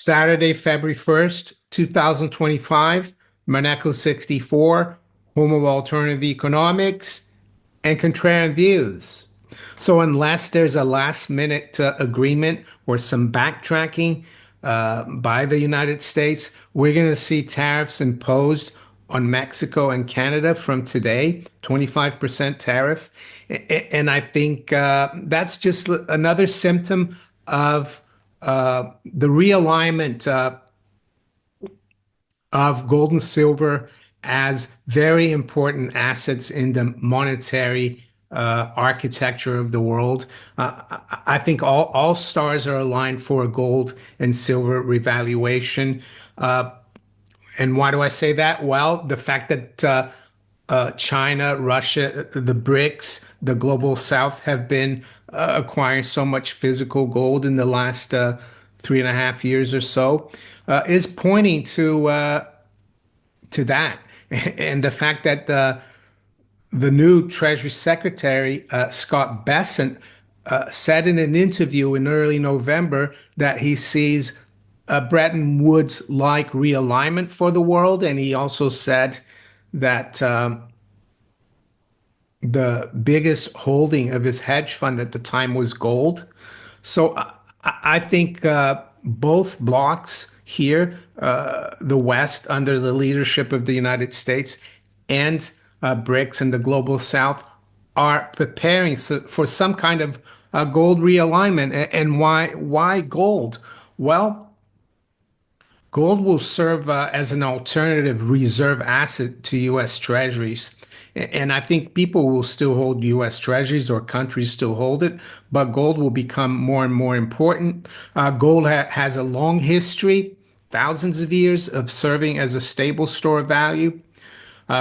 Saturday, February 1st, 2025, Monaco 64, home of alternative economics and contrarian views. So, unless there's a last minute agreement or some backtracking by the United States, we're going to see tariffs imposed on Mexico and Canada from today, 25% tariff. And I think that's just another symptom of the realignment of gold and silver as very important assets in the monetary architecture of the world. I think all stars are aligned for a gold and silver revaluation. And why do I say that? Well, the fact that China, Russia, the BRICS, the global south have been acquiring so much physical gold in the last 3.5 years or so is pointing to that. And the fact that the new Treasury Secretary, Scott Bessent, said in an interview in early November that he sees a Bretton Woods-like realignment for the world. And he also said that the biggest holding of his hedge fund at the time was gold. So I think both blocks here, the West under the leadership of the United States and BRICS and the global South, are preparing for some kind of gold realignment. And why gold? Well, gold will serve as an alternative reserve asset to U.S. Treasuries. And I think people will still hold U.S. Treasuries or countries still hold it, but gold will become more and more important. Gold has a long history, thousands of years of serving as a stable store of value.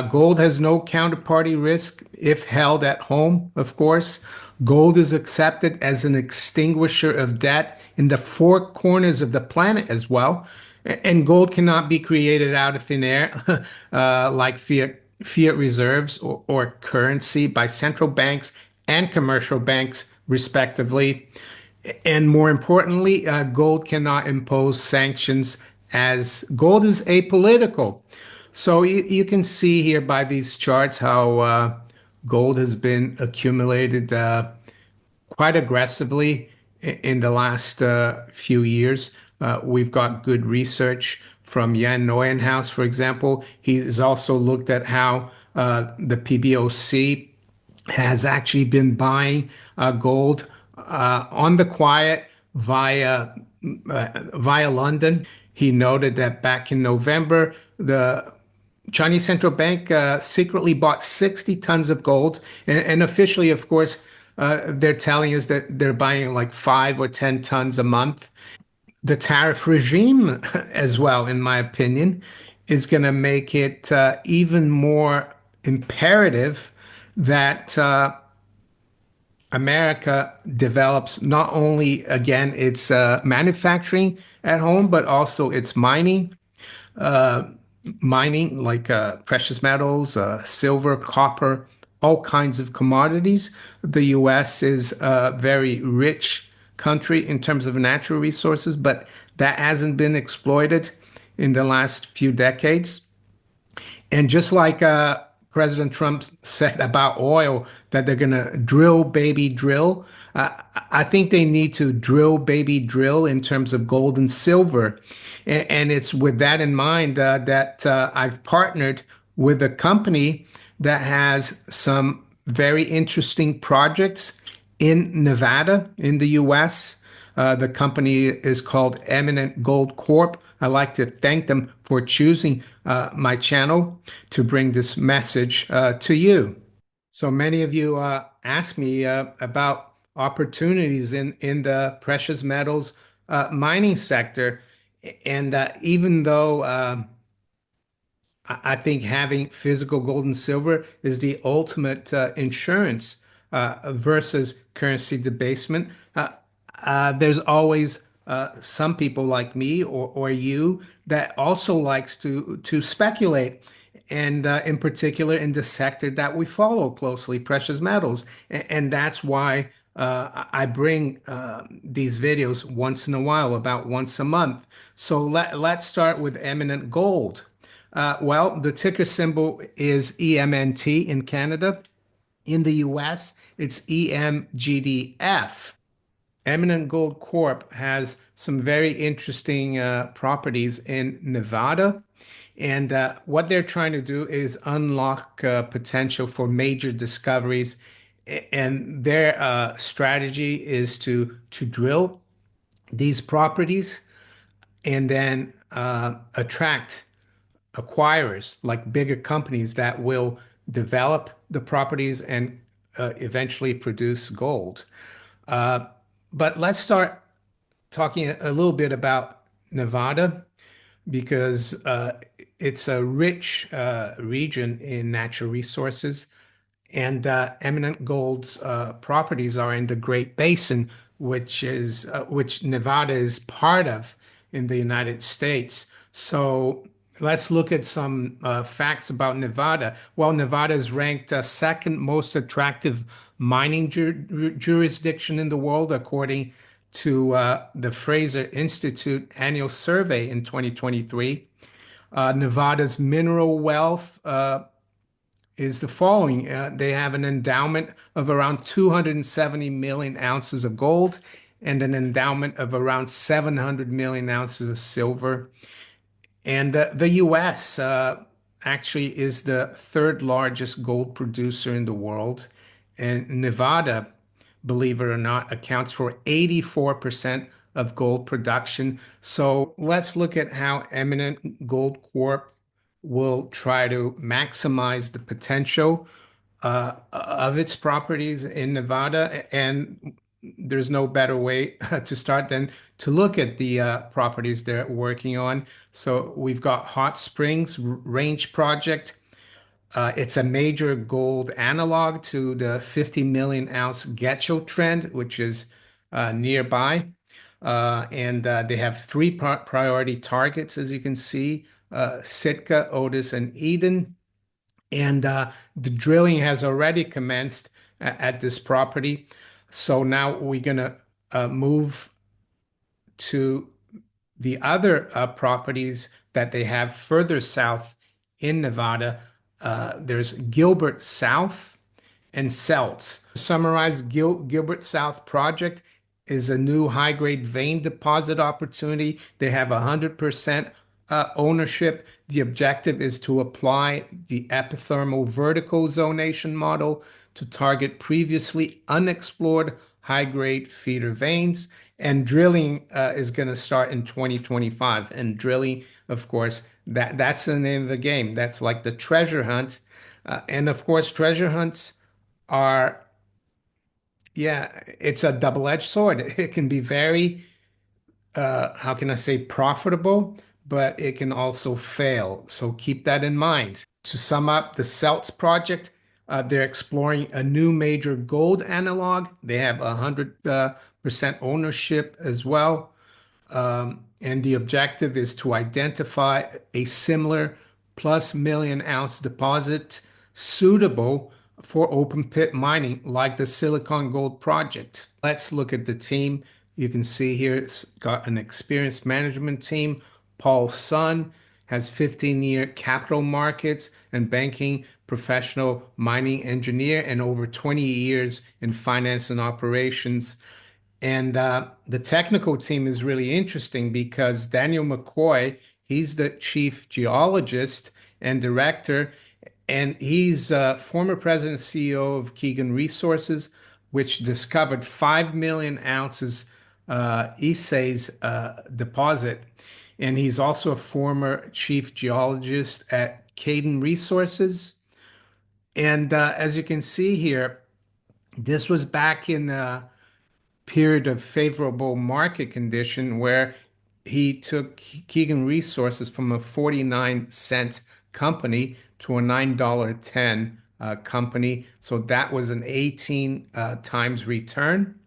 Gold has no counterparty risk if held at home, of course. Gold is accepted as an extinguisher of debt in the four corners of the planet as well. And gold cannot be created out of thin air like fiat reserves or currency by central banks and commercial banks, respectively. And more importantly, gold cannot impose sanctions as gold is apolitical. So you can see here by these charts how gold has been accumulated quite aggressively in the last few years. We've got good research from Jan Neuenhaus, for example. He's also looked at how the PBOC has actually been buying gold on the quiet via London. He noted that back in November, the Chinese central bank secretly bought 60 tons of gold, and officially, of course, they're telling us that they're buying like 5 or 10 tons a month. The tariff regime, as well, in my opinion, is going to make it even more imperative that America develops not only, again, its manufacturing at home, but also its mining. Mining like precious metals, silver, copper, all kinds of commodities. The US is a very rich country in terms of natural resources, but that hasn't been exploited in the last few decades. And just like President Trump said about oil, that they're going to drill, baby, drill. I think they need to drill, baby, drill in terms of gold and silver. And it's with that in mind that I've partnered with a company that has some very interesting projects in Nevada, in the US. The company is called Eminent Gold Corp. I'd like to thank them for choosing my channel to bring this message to you. So many of you ask me about opportunities in the precious metals mining sector. And even though I think having physical gold and silver is the ultimate insurance versus currency debasement, there's always some people like me or you that also likes to speculate, and in particular in the sector that we follow closely, precious metals. And that's why I bring these videos once in a while, about once a month. So let's start with Eminent Gold. Well, the ticker symbol is EMNT in Canada. In the US, it's EMGDF. Eminent Gold Corp has some very interesting properties in Nevada. And what they're trying to do is unlock potential for major discoveries. And their strategy is to drill these properties and then attract acquirers like bigger companies that will develop the properties and eventually produce gold. Uh, but let's start talking a little bit about Nevada because it's a rich region in natural resources. And Eminent Gold's properties are in the Great Basin, which Nevada is part of in the United States. So let's look at some facts about Nevada. Well, Nevada is ranked second most attractive mining jurisdiction in the world, according to the Fraser Institute annual survey in 2023. Nevada's mineral wealth is the following. They have an endowment of around 270 million ounces of gold and an endowment of around 700 million ounces of silver. And the US actually is the third largest gold producer in the world. And Nevada, believe it or not, accounts for 84% of gold production. So let's look at how Eminent Gold Corp will try to maximize the potential of its properties in Nevada. And there's no better way to start than to look at the properties they're working on. So we've got Hot Springs Range Project. It's a major gold analog to the 50 million ounce Getchell trend, which is nearby. And they have three priority targets, as you can see, Sitka, Otis, and Eden. And the drilling has already commenced at this property. So now we're going to move to the other properties that they have further south in Nevada. There's Gilbert South and Celts. To summarize, Gilbert South project is a new high-grade vein deposit opportunity. They have 100% ownership. The objective is to apply the epithermal vertical zonation model to target previously unexplored high-grade feeder veins. And drilling is going to start in 2025. And drilling, of course, that's the name of the game. That's like the treasure hunt. And of course, treasure hunts are, yeah, it's a double-edged sword. It can be very, how can I say, profitable, but it can also fail. So keep that in mind. To sum up, the CELTS project, they're exploring a new major gold analog. They have 100% ownership as well. And the objective is to identify a similar plus million ounce deposit suitable for open pit mining, like the Silicon Gold project. Let's look at the team. You can see here it's got an experienced management team. Paul Sun has 15-year capital markets and banking professional mining engineer and over 20 years in finance and operations. And the technical team is really interesting because Daniel McCoy, he's the chief geologist and director, and he's former president and CEO of Keegan Resources, which discovered 5 million ounces Issei's deposit. And he's also a former chief geologist at Caden Resources. And as you can see here, this was back in period of favorable market condition where he took Keegan Resources from a 49-cent company to a $9.10 company. So that was an 18 times return.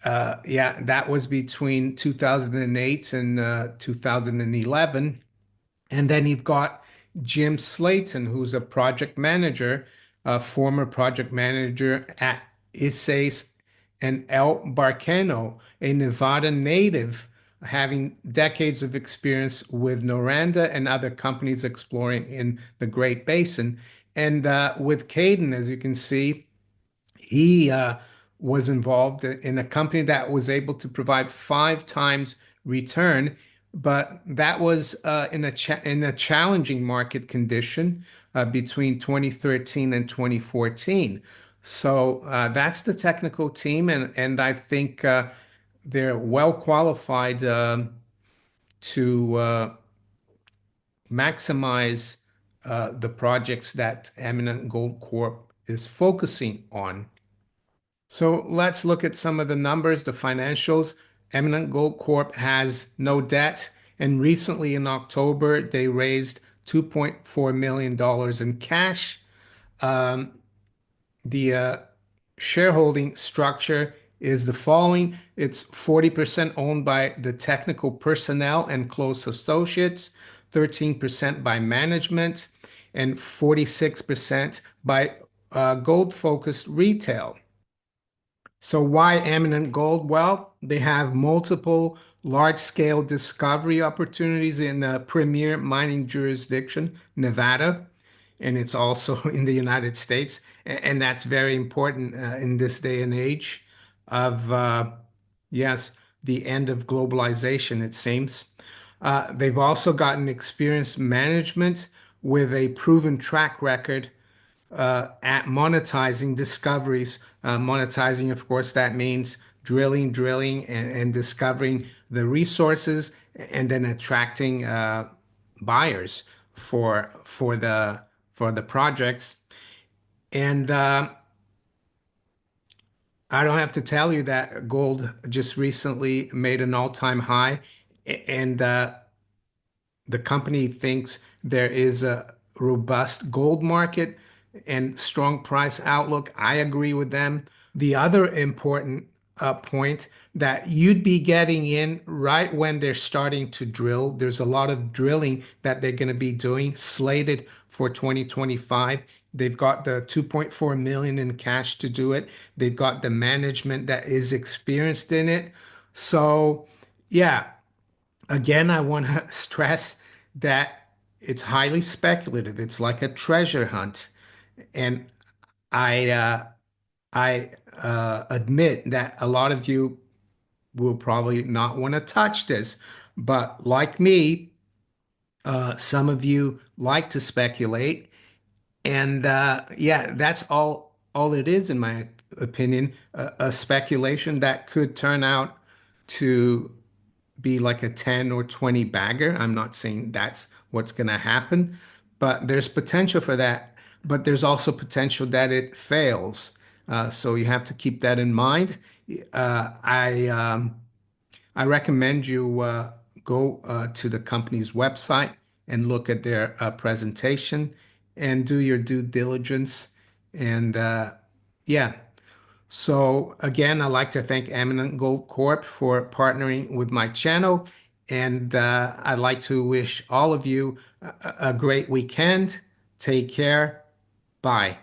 Yeah, that was between 2008 and 2011. And then you've got Jim Slayton, who's a project manager, a former project manager at Issei and El Barqueno, a Nevada native having decades of experience with Noranda and other companies exploring in the Great Basin. And with Caden, as you can see, he was involved in a company that was able to provide 5 times return, but that was in a challenging market condition between 2013 and 2014. So that's the technical team, and I think they're well qualified to maximize the projects that Eminent Gold Corp is focusing on. So let's look at some of the numbers, the financials. Eminent Gold Corp has no debt, and recently in October, they raised $2.4 million in cash. The shareholding structure is the following. It's 40% owned by the technical personnel and close associates, 13% by management, and 46% by gold-focused retail. So why Eminent Gold? Well, they have multiple large-scale discovery opportunities in a premier mining jurisdiction, Nevada, and it's also in the United States, and that's very important in this day and age of, yes, the end of globalization, it seems. They've also gotten experienced management with a proven track record at monetizing discoveries. Monetizing, of course, that means drilling, and discovering the resources, and then attracting buyers for the projects. And I don't have to tell you that gold just recently made an all-time high, and the company thinks there is a robust gold market and strong price outlook. I agree with them. The other important point that you'd be getting in right when they're starting to drill. There's a lot of drilling that they're going to be doing slated for 2025. They've got the 2.4 million in cash to do it. They've got the management that is experienced in it. So, yeah, again, I want to stress that it's highly speculative. It's like a treasure hunt. And I uh, I admit that a lot of you will probably not want to touch this, but like me, some of you like to speculate, and yeah, that's all it is, in my opinion, a speculation that could turn out to be like a 10 or 20 bagger. I'm not saying that's what's going to happen, but there's potential for that. But there's also potential that it fails. So you have to keep that in mind. I recommend you go to the company's website and look at their presentation and do your due diligence. And yeah, so again, I'd like to thank Eminent Gold Corp for partnering with my channel. And I'd like to wish all of you a great weekend. Take care. Bye.